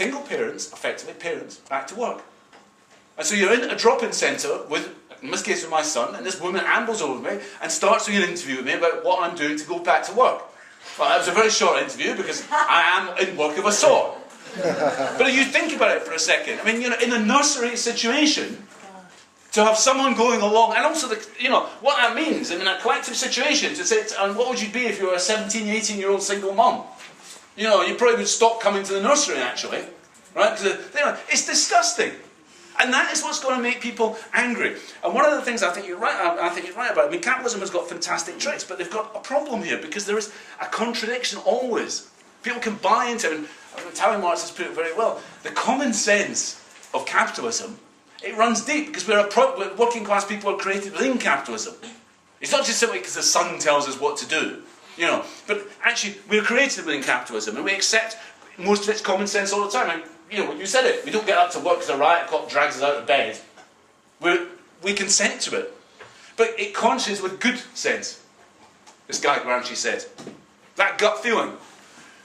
single parents, effectively parents, back to work. And so you're in a drop-in centre with, in this case with my son, and this woman ambles over me and starts doing an interview with me about what I'm doing to go back to work. Well, that was a very short interview because I am in work of a sort. But if you think about it for a second, I mean, you know, in a nursery situation, to have someone going along, and also, you know, what that means, I mean, a collective situation, to say, and what would you be if you were a 17, 18-year-old single mum? You know, you probably would stop coming to the nursery, actually. Right? Because, you know, it's disgusting. And that is what's going to make people angry. And one of the things I think you're right about, I mean, capitalism has got fantastic traits, but they've got a problem here, because there is a contradiction always. People can buy into it, and Marx has put it very well. The common sense of capitalism, it runs deep, because working class people are created within capitalism. It's not just simply because the sun tells us what to do, you know, but actually we're created within capitalism, and we accept most of its common sense all the time. And, you know, you said it, we don't get up to work because a riot cop drags us out of bed. We consent to it. But it conscious with good sense, this guy Gramsci said. That gut feeling.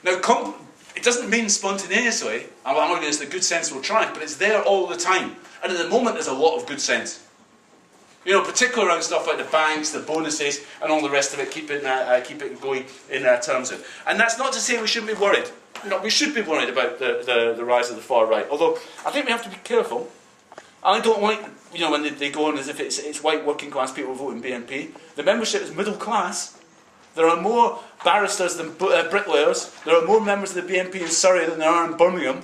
Now, it doesn't mean spontaneously, I'm arguing it's the good sense will triumph, but it's there all the time. And at the moment there's a lot of good sense. You know, particularly around stuff like the banks, the bonuses, and all the rest of it, keep it going in terms of. And that's not to say we shouldn't be worried. You know, we should be worried about the rise of the far right. Although, I think we have to be careful. I don't like, you know, when they go on as if it's white working class people voting BNP. The membership is middle class. There are more barristers than bricklayers. There are more members of the BNP in Surrey than there are in Birmingham.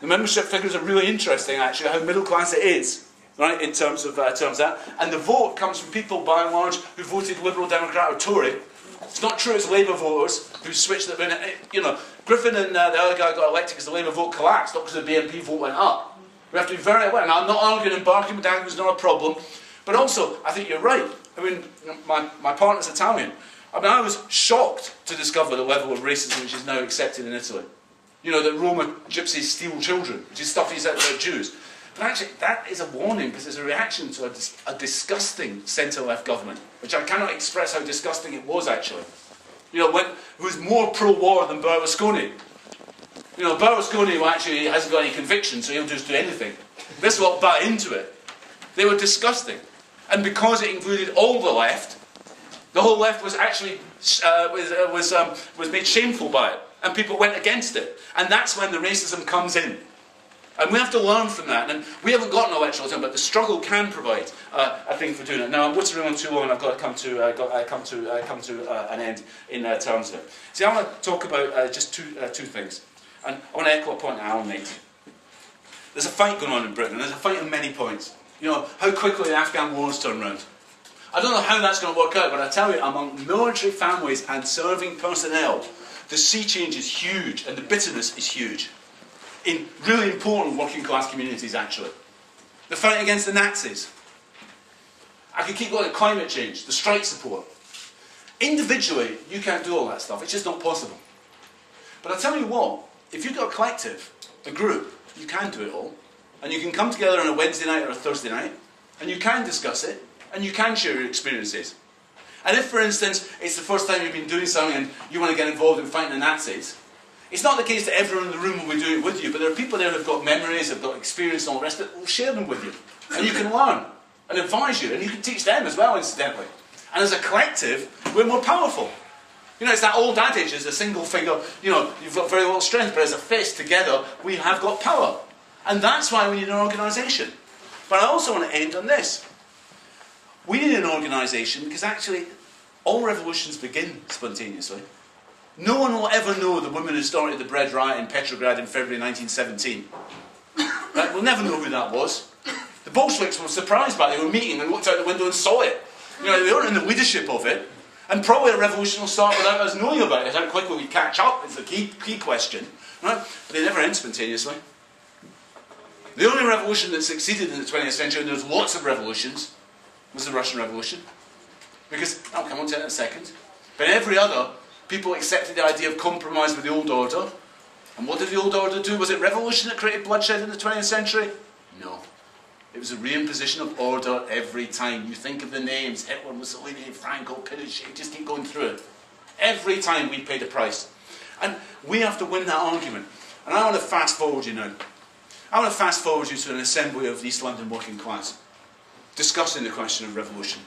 The membership figures are really interesting, actually, how middle class it is, right, in terms of that. And the vote comes from people, by and large, who voted Liberal, Democrat or Tory. It's not true it's Labour voters who switched it. You know, Griffin and the other guy got elected because the Labour vote collapsed, not because the BNP vote went up. We have to be very aware. Now, I'm not arguing and barking, but that was not a problem. But also, I think you're right. I mean, my partner's Italian. I mean, I was shocked to discover the level of racism which is now accepted in Italy. You know, that Roma gypsies steal children, which is stuff he said about Jews. But actually, that is a warning, because it's a reaction to a disgusting centre-left government, which I cannot express how disgusting it was, actually. You know, it was more pro-war than Berlusconi. You know, Berlusconi actually hasn't got any conviction, so he'll just do anything. This lot bought into it. They were disgusting. And because it included all the left, the whole left was actually was made shameful by it, and people went against it. And that's when the racism comes in. And we have to learn from that. And we haven't got an electoral term, but the struggle can provide a thing for doing it. Now, I'm whittling on too long. I've got to come to an end in terms of it. See, I want to talk about just two things. And I want to echo a point that Alan made. There's a fight going on in Britain, and there's a fight on many points. You know, how quickly the Afghan wars turn round. I don't know how that's going to work out, but I tell you, among military families and serving personnel, the sea change is huge, and the bitterness is huge. In really important working class communities, actually. The fight against the Nazis. I could keep going at climate change, the strike support. Individually, you can't do all that stuff. It's just not possible. But I tell you what, if you've got a collective, a group, you can do it all. And you can come together on a Wednesday night or a Thursday night, and you can discuss it, and you can share your experiences. And if, for instance, it's the first time you've been doing something and you want to get involved in fighting the Nazis, it's not the case that everyone in the room will be doing it with you, but there are people there who've got memories, have got experience and all the rest of it, will share them with you. And you can learn and advise you, and you can teach them as well, incidentally. And as a collective, we're more powerful. You know, it's that old adage, as a single finger, you know, you've got very little strength, but as a fist together, we have got power. And that's why we need an organisation. But I also want to end on this. We need an organisation because actually, all revolutions begin spontaneously. No one will ever know the woman who started the bread riot in Petrograd in February 1917. Right? We'll never know who that was. The Bolsheviks were surprised by it. They were meeting and looked out the window and saw it. You know, they weren't in the leadership of it. And probably a revolution will start without us knowing about it. How quickly we catch up is the key question. Right? But they never end spontaneously. The only revolution that succeeded in the 20th century, and there was lots of revolutions, was the Russian Revolution. Because, I'll come on to that in a second. But every other, people accepted the idea of compromise with the old order. And what did the old order do? Was it revolution that created bloodshed in the 20th century? No. It was a reimposition of order every time. You think of the names, Hitler, Mussolini, Franco, Pinochet, just keep going through it. Every time we paid a price. And we have to win that argument. And And I want to fast forward you now. I want to fast forward you to an assembly of the East London working class, discussing the question of revolution.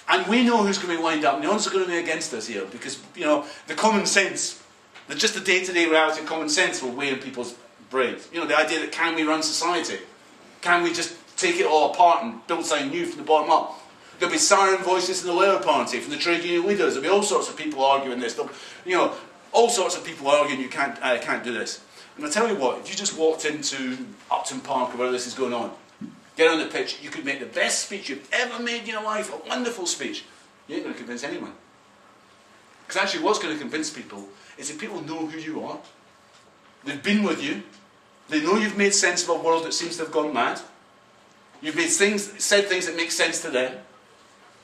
And we know who's going to be lined up, and the odds are going to be against us here, because, you know, the common sense, just the day-to-day reality of common sense will weigh in people's brains. You know, the idea that can we run society? Can we just take it all apart and build something new from the bottom up? There'll be siren voices in the Labour Party, from the trade union leaders. There'll be all sorts of people arguing this. You know, all sorts of people arguing you can't do this. And I tell you what, if you just walked into Upton Park or where this is going on, get on the pitch, you could make the best speech you've ever made in your life, a wonderful speech. You ain't going to convince anyone. Because actually what's going to convince people is if people know who you are, they've been with you, they know you've made sense of a world that seems to have gone mad, you've said things that make sense to them,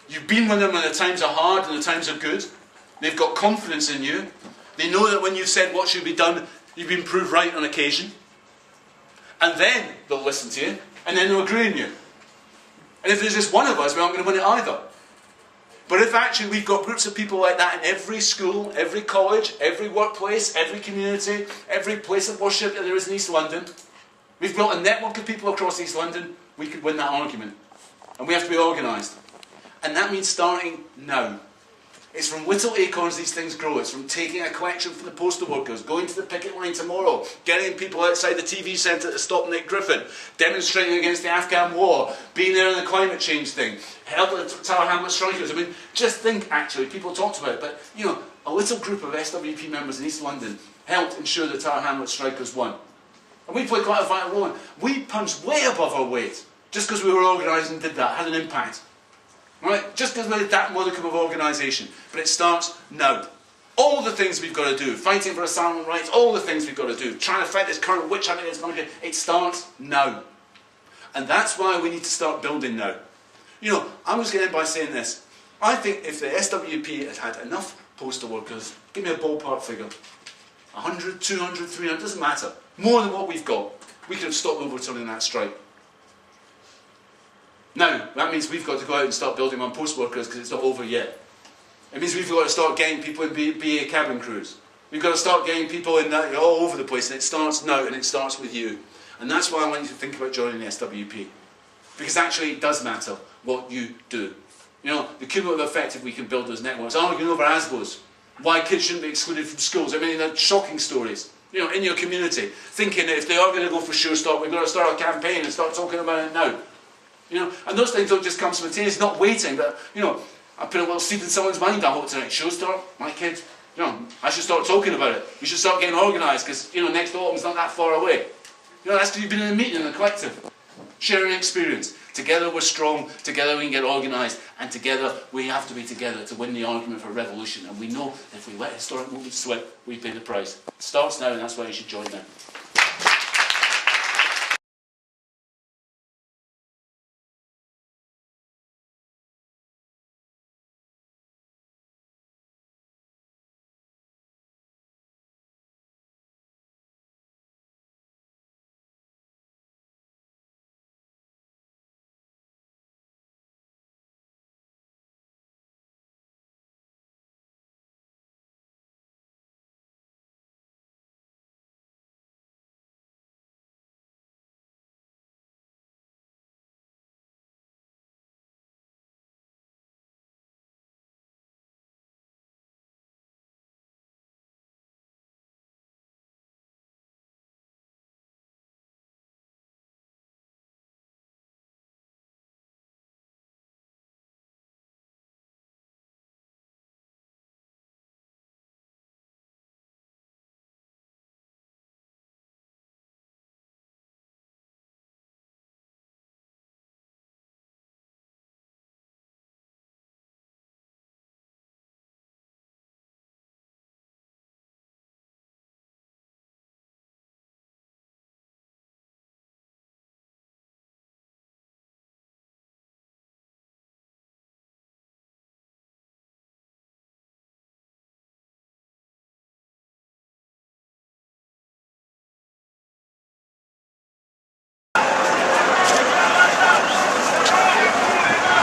you've been with them when the times are hard and the times are good, they've got confidence in you, they know that when you've said what should be done, you've been proved right on occasion, and then they'll listen to you, and then they'll agree on you. And if there's just one of us, we aren't going to win it either. But if actually we've got groups of people like that in every school, every college, every workplace, every community, every place of worship that there is in East London, we've built a network of people across East London, we could win that argument. And we have to be organised. And that means starting now. It's from little acorns these things grow. It's from taking a collection from the postal workers, going to the picket line tomorrow, getting people outside the TV centre to stop Nick Griffin, demonstrating against the Afghan war, being there in the climate change thing, helping the Tower Hamlets strikers. I mean, just think, actually, people talked about it, but, you know, a little group of SWP members in East London helped ensure the Tower Hamlets strikers won. And we played quite a vital role. We punched way above our weight, just because we were organised and did that, had an impact. Right? Just because we did that modicum of organisation. But it starts now. All the things we've got to do, fighting for asylum rights, all the things we've got to do, trying to fight this current witch hunting against monarchy, it starts now. And that's why we need to start building now. You know, I'm just getting in by saying this. I think if the SWP had had enough postal workers, give me a ballpark figure, 100, 200, 300, doesn't matter, more than what we've got, we could have stopped overturning that strike. Now, that means we've got to go out and start building on post workers because it's not over yet. It means we've got to start getting people in BA cabin crews. We've got to start getting people in that, all over the place, and it starts now, and it starts with you. And that's why I want you to think about joining the SWP. Because actually it does matter what you do. You know, the cumulative effect if we can build those networks. Arguing over ASBOs, why kids shouldn't be excluded from schools. I mean, they're shocking stories. You know, in your community, thinking that if they are going to go for sure stop, we've got to start a campaign and start talking about it now. You know, and those things don't just come spontaneously, not waiting, but, you know, I put a little seed in someone's mind, I hope tonight, show start, my kids, you know, I should start talking about it. We should start getting organised, because, you know, next autumn's not that far away. You know, that's because you've been in a meeting, in a collective, sharing experience. Together we're strong, together we can get organised, and together we have to be together to win the argument for revolution. And we know if we let historic movements slip, we pay the price. It starts now, and that's why you should join them.